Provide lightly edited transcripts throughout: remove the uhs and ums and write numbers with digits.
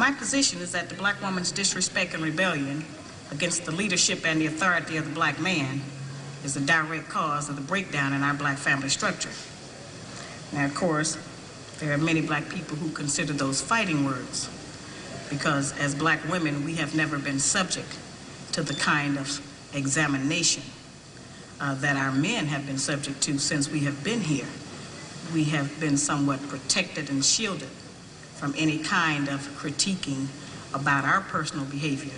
My position is that the black woman's disrespect and rebellion against the leadership and the authority of the black man is a direct cause of the breakdown in our black family structure. Now, of course, there are many black people who consider those fighting words because as black women, we have never been subject to the kind of examination that our men have been subject to since we have been here. We have been somewhat protected and shielded from any kind of critiquing about our personal behavior,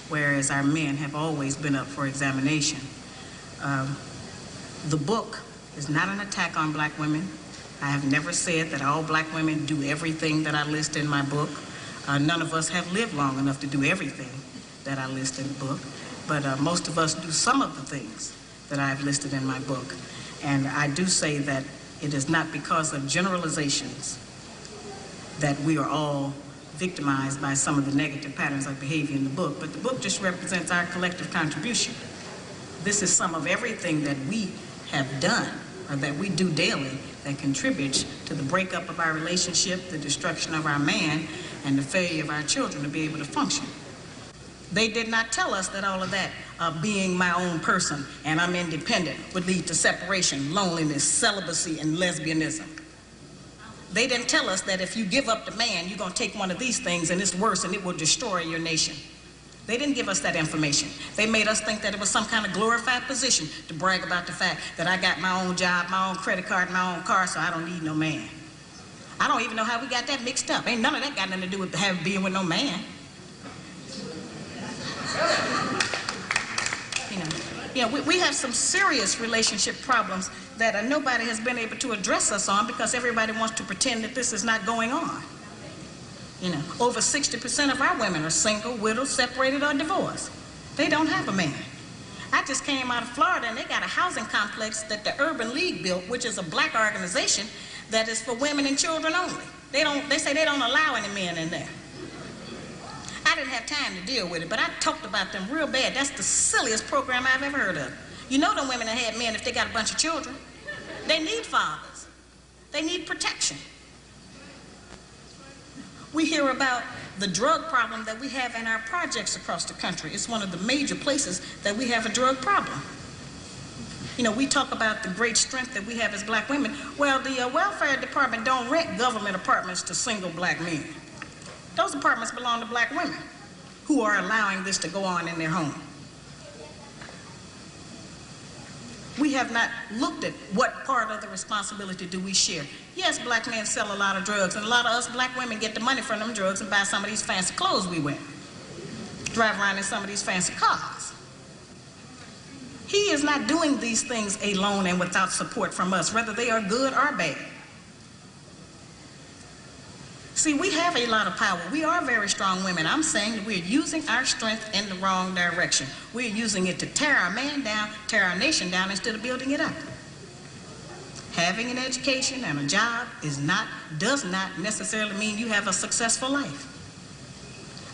whereas our men have always been up for examination. The book is not an attack on black women. I have never said that all black women do everything that I list in my book. None of us have lived long enough to do everything that I list in the book, but most of us do some of the things that I've listed in my book. And I do say that it is not because of generalizations that we are all victimized by some of the negative patterns of behavior in the book, but the book just represents our collective contribution. This is some of everything that we have done, or that we do daily, that contributes to the breakup of our relationship, the destruction of our man, and the failure of our children to be able to function. They did not tell us that all of that, being my own person and I'm independent, would lead to separation, loneliness, celibacy, and lesbianism. They didn't tell us that if you give up the man, you're going to take one of these things and it's worse and it will destroy your nation. They didn't give us that information. They made us think that it was some kind of glorified position to brag about the fact that I got my own job, my own credit card, my own car, so I don't need no man. I don't even know how we got that mixed up. Ain't none of that got nothing to do with being with no man. You know, we have some serious relationship problems that nobody has been able to address us on because everybody wants to pretend that this is not going on. You know, over 60% of our women are single, widowed, separated, or divorced. They don't have a man. I just came out of Florida and they got a housing complex that the Urban League built, which is a black organization that is for women and children only. They say they don't allow any men in there. I didn't have time to deal with it, but I talked about them real bad. That's the silliest program I've ever heard of. You know them women that had men if they got a bunch of children. They need fathers. They need protection. We hear about the drug problem that we have in our projects across the country. It's one of the major places that we have a drug problem. You know, we talk about the great strength that we have as black women. Well, the welfare department don't rent government apartments to single black men. Those apartments belong to black women who are allowing this to go on in their home. We have not looked at what part of the responsibility do we share. Yes, black men sell a lot of drugs, and a lot of us black women get the money from them drugs and buy some of these fancy clothes we wear. Drive around in some of these fancy cars. He is not doing these things alone and without support from us, whether they are good or bad. See, we have a lot of power. We are very strong women. I'm saying that we're using our strength in the wrong direction. We're using it to tear our man down, tear our nation down instead of building it up. Having an education and a job does not necessarily mean you have a successful life.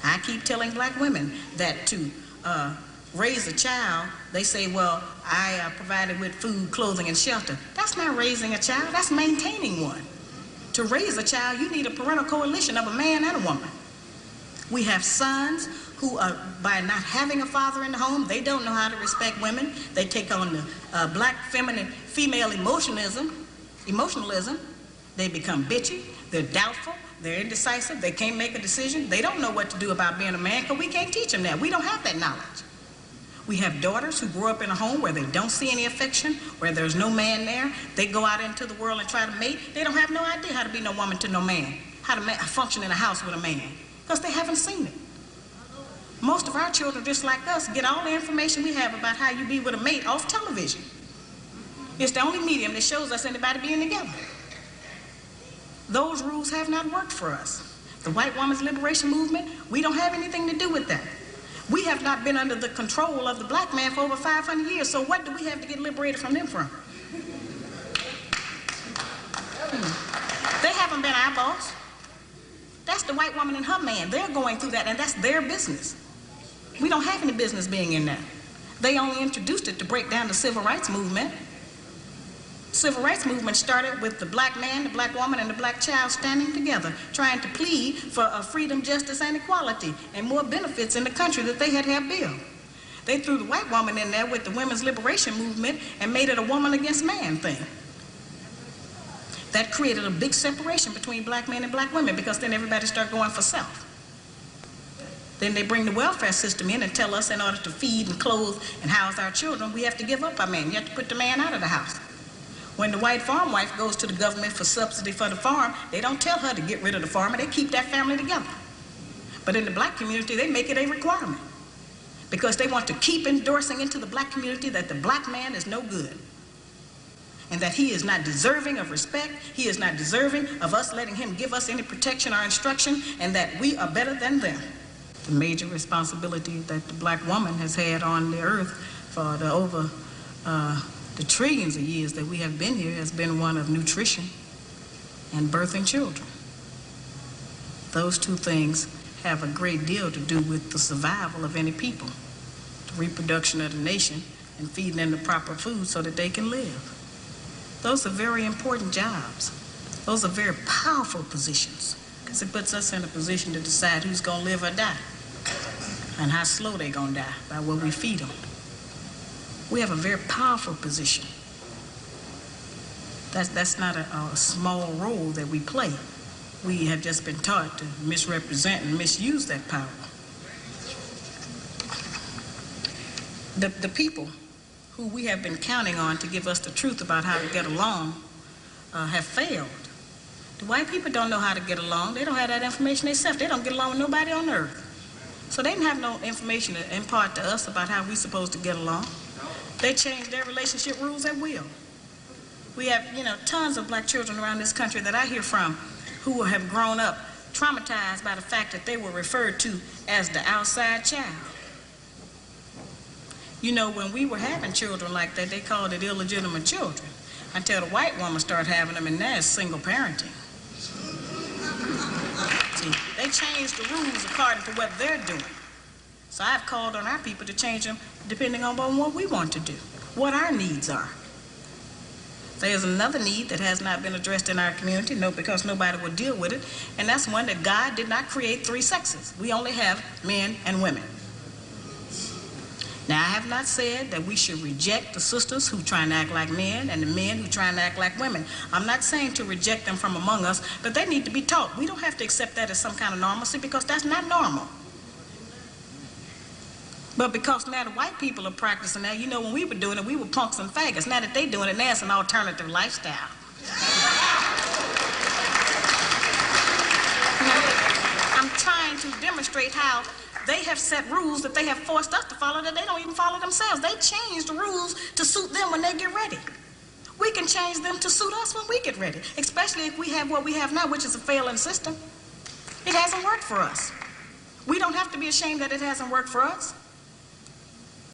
I keep telling black women that to raise a child, they say, well, I provided with food, clothing, and shelter. That's not raising a child, that's maintaining one. To raise a child, you need a parental coalition of a man and a woman. We have sons who, by not having a father in the home, they don't know how to respect women. They take on the black female emotionalism. They become bitchy, they're doubtful, they're indecisive, they can't make a decision. They don't know what to do about being a man because we can't teach them that. We don't have that knowledge. We have daughters who grow up in a home where they don't see any affection, where there's no man there. They go out into the world and try to mate. They don't have no idea how to be no woman to no man, how to function in a house with a man, because they haven't seen it. Most of our children, just like us, get all the information we have about how you be with a mate off television. It's the only medium that shows us anybody being together. Those rules have not worked for us. The white woman's liberation movement, we don't have anything to do with that. We have not been under the control of the black man for over 500 years, so what do we have to get liberated from them from? They haven't been our boss. That's the white woman and her man. They're going through that, and that's their business. We don't have any business being in that. They only introduced it to break down the civil rights movement. Civil rights movement started with the black man, the black woman, and the black child standing together, trying to plead for freedom, justice, and equality, and more benefits in the country that they had built. They threw the white woman in there with the women's liberation movement and made it a woman against man thing. That created a big separation between black men and black women, because then everybody started going for self. Then they bring the welfare system in and tell us in order to feed and clothe and house our children, we have to give up our man. You have to put the man out of the house. When the white farm wife goes to the government for subsidy for the farm, they don't tell her to get rid of the farmer, they keep that family together. But in the black community, they make it a requirement, because they want to keep endorsing into the black community that the black man is no good, and that he is not deserving of respect, he is not deserving of us letting him give us any protection or instruction, and that we are better than them. The major responsibility that the black woman has had on the earth for the trillions of years that we have been here has been one of nutrition and birthing children. Those two things have a great deal to do with the survival of any people, the reproduction of the nation, and feeding them the proper food so that they can live. Those are very important jobs. Those are very powerful positions, because it puts us in a position to decide who's going to live or die, and how slow they're going to die, by what we feed them. We have a very powerful position. That's not a small role that we play. We have just been taught to misrepresent and misuse that power. The people who we have been counting on to give us the truth about how to get along have failed. The white people don't know how to get along. They don't have that information themselves. They don't get along with nobody on earth. So they didn't have no information to impart to us about how we're supposed to get along. They change their relationship rules at will. We have, tons of black children around this country that I hear from who have grown up traumatized by the fact that they were referred to as the outside child. When we were having children like that, they called it illegitimate children, until the white woman started having them, and now it's single parenting. See, they changed the rules according to what they're doing. So I've called on our people to change them depending on what we want to do, what our needs are. There's another need that has not been addressed in our community, because nobody will deal with it, and that's one that God did not create three sexes. We only have men and women. Now, I have not said that we should reject the sisters who try and act like men and the men who try and act like women. I'm not saying to reject them from among us, but they need to be taught. We don't have to accept that as some kind of normalcy, because that's not normal. But because now the white people are practicing that, when we were doing it, we were punks and faggots. Now that they're doing it, now it's an alternative lifestyle. I'm trying to demonstrate how they have set rules that they have forced us to follow that they don't even follow themselves. They change the rules to suit them when they get ready. We can change them to suit us when we get ready, especially if we have what we have now, which is a failing system. It hasn't worked for us. We don't have to be ashamed that it hasn't worked for us.